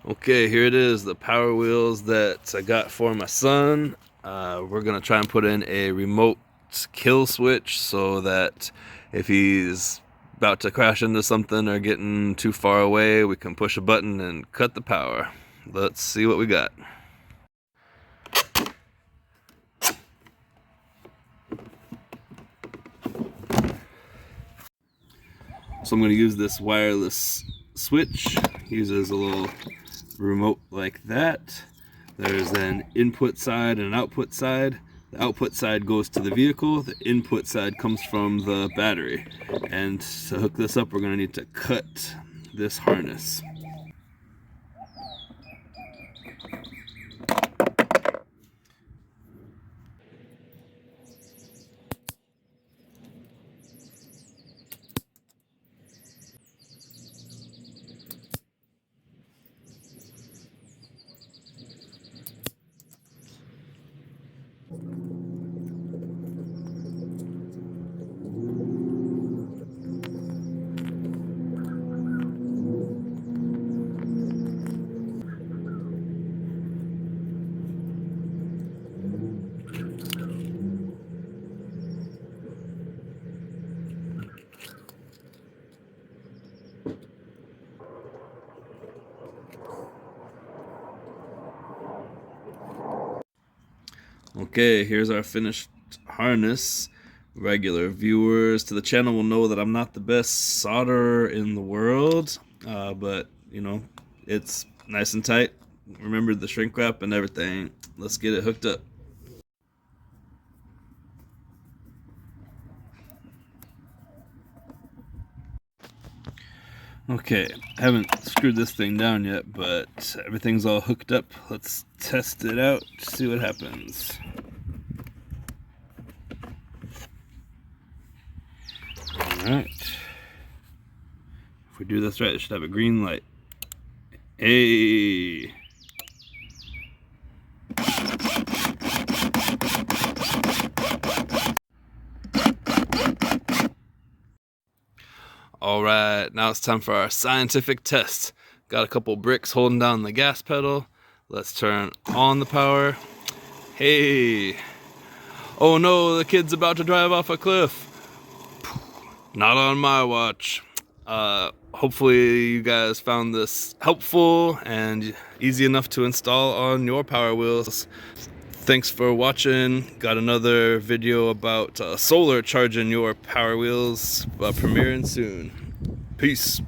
Okay, here it is, the Power Wheels that I got for my son. We're gonna try and put in a remote kill switch so that if he's about to crash into something or getting too far away, we can push a button and cut the power. Let's see what we got. So I'm gonna use this wireless switch. Uses a little remote like that. There's an input side and an output side. The output side goes to the vehicle, the input side comes from the battery. And to hook this up, we're gonna need to cut this harness. Okay, here's our finished harness. Regular viewers to the channel will know that I'm not the best solderer in the world, but you know, it's nice and tight. Remember the shrink wrap and everything. Let's get it hooked up. Okay, I haven't screwed this thing down yet, but everything's all hooked up. Let's test it out, see what happens. Alright. If we do this right, it should have a green light. Hey! Alright, now it's time for our scientific test. Got a couple bricks holding down the gas pedal. Let's turn on the power. Hey! Oh no, the kid's about to drive off a cliff. Not on my watch. Hopefully you guys found this helpful and easy enough to install on your Power Wheels. Thanks for watching. Got another video about solar charging your Power Wheels premiering soon. Peace.